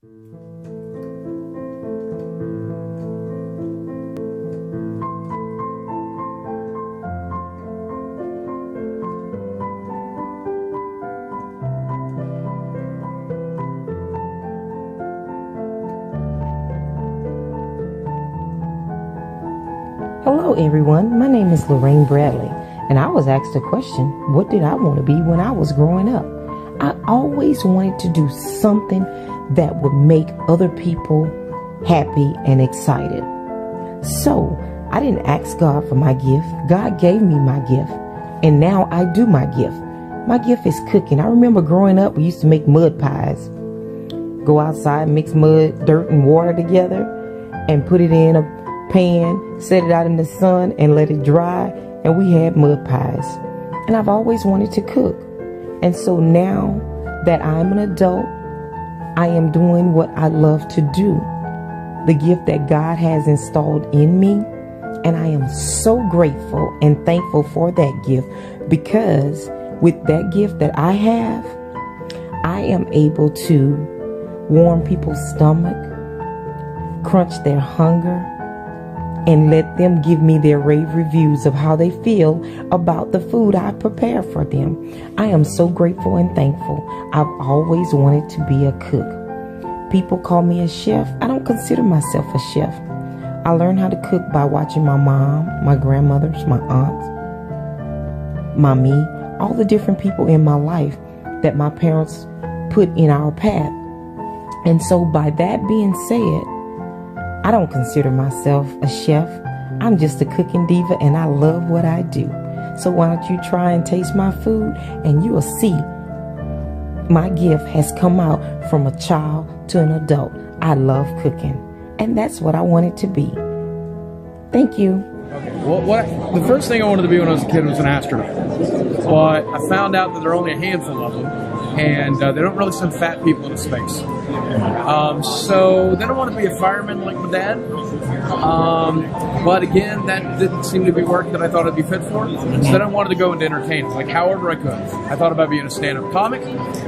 Hello everyone, my name is Loraine Bradley, and I was asked a question, what did I want to be when I was growing up? I always wanted to do something that would make other people happy and excited. So I didn't ask God for my gift. God gave me my gift, and now I do my gift. My gift is cooking. I remember growing up, we used to make mud pies. Go outside, mix mud, dirt, and water together, and put it in a pan, set it out in the sun, and let it dry, and we had mud pies. And I've always wanted to cook. And so now that I'm an adult, I am doing what I love to do, the gift that God has installed in me. And I am so grateful and thankful for that gift, because with that gift that I have, I am able to warm people's stomach, crunch their hunger, and let them give me their rave reviews of how they feel about the food I prepare for them. I am so grateful and thankful. I've always wanted to be a cook. People call me a chef. I don't consider myself a chef. I learned how to cook by watching my mom, my grandmothers, my aunts, mommy, all the different people in my life that my parents put in our path. And so by that being said, I don't consider myself a chef. I'm just a cooking diva, and I love what I do. So why don't you try and taste my food, and you will see my gift has come out from a child to an adult. I love cooking, and that's what I wanted to be. Thank you. Okay. Well, the first thing I wanted to be when I was a kid was an astronaut. But I found out that there are only a handful of them, and they don't really send fat people into space. So then I wanted to be a fireman like my dad. But again, that didn't seem to be work that I thought I'd be fit for. So then I wanted to go into entertainment, like however I could. I thought about being a stand-up comic.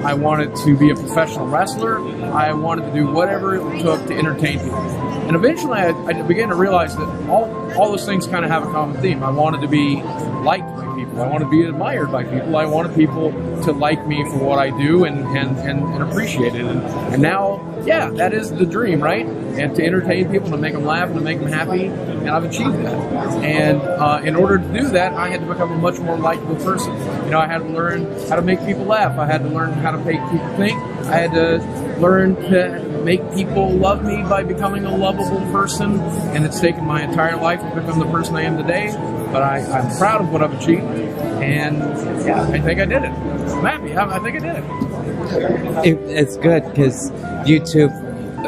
I wanted to be a professional wrestler. I wanted to do whatever it took to entertain people. And eventually I began to realize that all those things kind of have a common theme. I wanted to be liked by people. I wanted to be admired by people. I wanted people to like me for what I do and appreciate it. And now, yeah, that is the dream, right? And to entertain people, to make them laugh, and to make them happy, and I've achieved that. And in order to do that, I had to become a much more likable person. You know, I had to learn how to make people laugh. I had to learn how to make people think. I had to learn to make people love me by becoming a lovable person, and it's taken my entire life to become the person I am today. But I'm proud of what I've achieved, and yeah, I think I did it. I'm happy. I think I did it. It's good because YouTube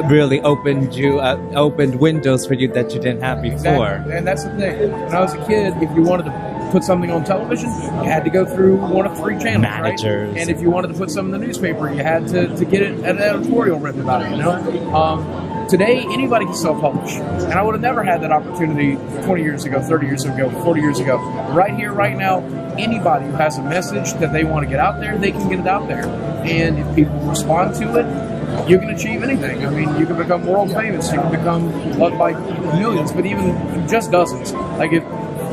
really opened windows for you that you didn't have before. Exactly. And that's the thing. When I was a kid, if you wanted to put something on television, you had to go through one of 3 channels, managers, right? And if you wanted to put something in the newspaper, you had to get it an editorial written about it, you know? Today, anybody can self-publish. And I would have never had that opportunity 20 years ago, 30 years ago, 40 years ago. Right here, right now, anybody who has a message that they want to get out there, they can get it out there. And if people respond to it, you can achieve anything. I mean, you can become world famous. You can become loved by millions, but even just dozens. Like if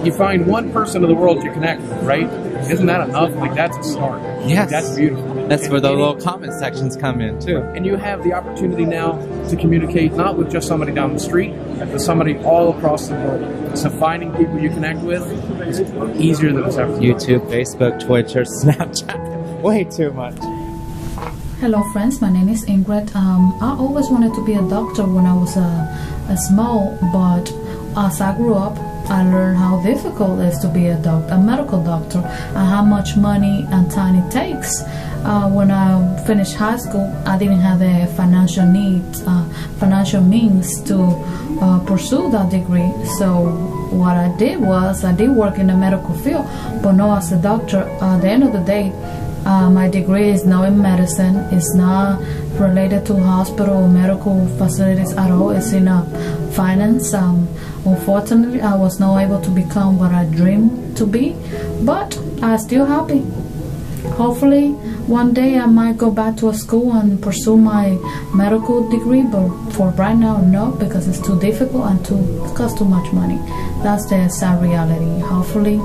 you find one person in the world you connect with, right? Isn't that enough? Like that's a start. Yes. That's beautiful. That's where the little comment sections come in too. And you have the opportunity now to communicate not with just somebody down the street, but somebody all across the world. So finding people you connect with is easier than it's ever been. YouTube, Facebook, Twitter, Snapchat. Way too much. Hello friends, my name is Yngrid. I always wanted to be a doctor when I was a small, but as I grew up, I learned how difficult it is to be a medical doctor, and how much money and time it takes. When I finished high school, I didn't have the financial means to pursue that degree. So what I did was I did work in the medical field, but not as a doctor. At the end of the day, my degree is not in medicine. It's not related to hospital or medical facilities at all. It's in finance. Unfortunately, I was not able to become what I dreamed to be, but I'm still happy. hopefully one day I might go back to a school and pursue my medical degree, but for right now, no, because it's too difficult and costs too much money. That's the sad reality. Hopefully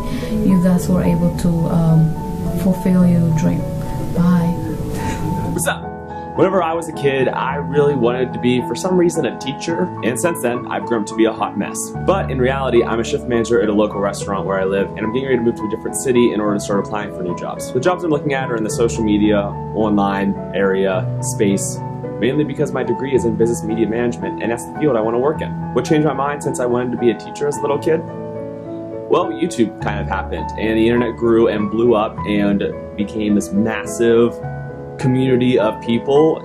you guys were able to fulfill your dream. Bye. What's up? Whenever I was a kid, I really wanted to be, for some reason, a teacher, and since then, I've grown up to be a hot mess. But in reality, I'm a shift manager at a local restaurant where I live, and I'm getting ready to move to a different city in order to start applying for new jobs. The jobs I'm looking at are in the social media, online area, space, mainly because my degree is in business media management, and that's the field I want to work in. What changed my mind since I wanted to be a teacher as a little kid? Well, YouTube kind of happened, and the internet grew and blew up and became this massive community of people,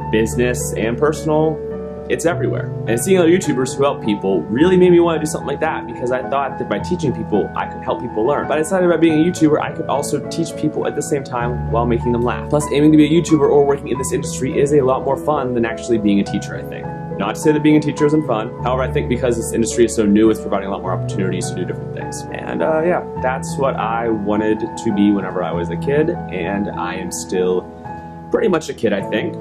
business and personal. It's everywhere. And seeing other YouTubers who help people really made me want to do something like that, because I thought that by teaching people, I could help people learn. But I decided by being a YouTuber, I could also teach people at the same time while making them laugh. Plus, aiming to be a YouTuber or working in this industry is a lot more fun than actually being a teacher, I think. Not to say that being a teacher isn't fun. However, I think because this industry is so new, it's providing a lot more opportunities to do different things. And yeah, that's what I wanted to be whenever I was a kid, and I am still pretty much a kid, I think.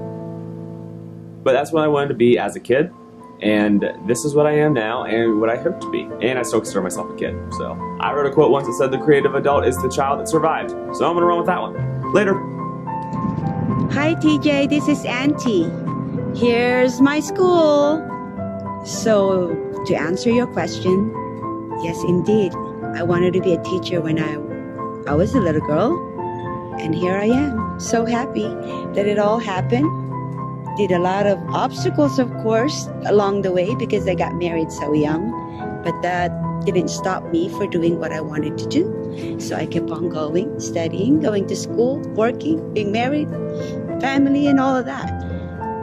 But that's what I wanted to be as a kid, and this is what I am now and what I hope to be. And I still consider myself a kid. So I wrote a quote once that said the creative adult is the child that survived. So I'm gonna run with that one. Later. Hi TJ, this is Auntie. Here's my school. So to answer your question, yes indeed, I wanted to be a teacher when I was a little girl, and here I am. So happy that it all happened. Did a lot of obstacles, of course, along the way because I got married so young, but that didn't stop me for doing what I wanted to do. So I kept on going, studying, going to school, working, being married, family, and all of that.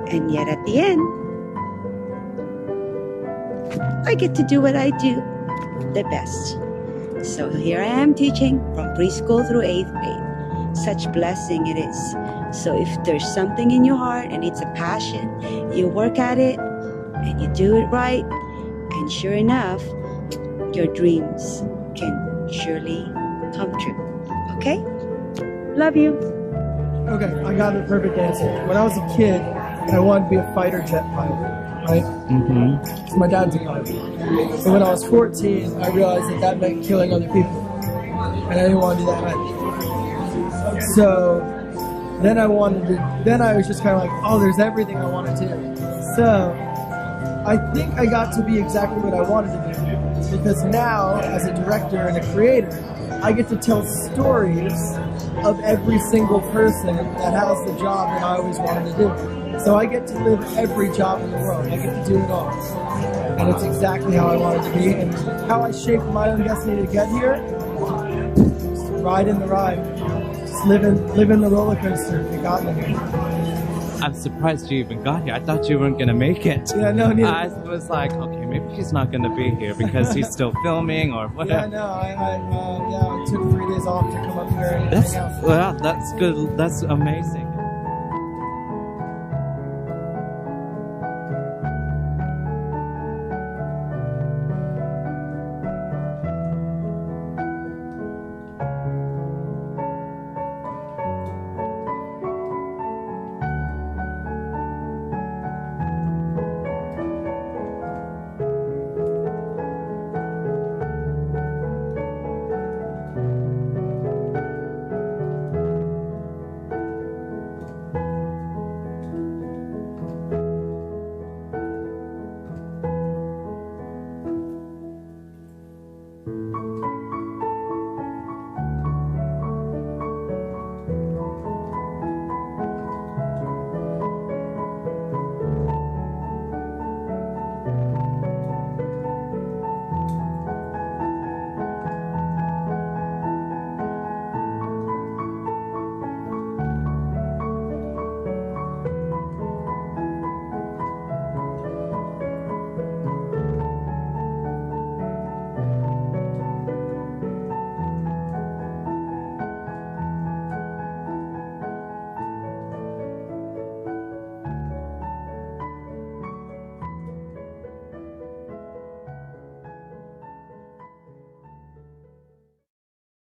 And yet at the end, I get to do what I do the best. So here I am teaching from preschool through 8th grade. Such blessing it is. So if there's something in your heart and it's a passion, you work at it and you do it right, and sure enough, your dreams can surely come true. Okay? Love you. Okay, I got the perfect answer. When I was a kid, I wanted to be a fighter jet pilot, right? Mm-hmm. So my dad's a pilot. And when I was 14, I realized that meant killing other people. And I didn't want to do that either. So then I was just kind of like, oh, there's everything I want to do. So I think I got to be exactly what I wanted to do, because now as a director and a creator, I get to tell stories of every single person that has the job that I always wanted to do. So I get to live every job in the world. I get to do it all. And it's exactly how I wanted to be, and how I shaped my own destiny to get here. Just ride in the ride. Live in the roller coaster. It got me here. I'm surprised you even got here. I thought you weren't gonna make it. Yeah, no, neither. I was like, okay, maybe he's not gonna be here because he's still filming or whatever. Yeah, no, I took 3 days off to come up here and hang out. Well, that's good. That's amazing.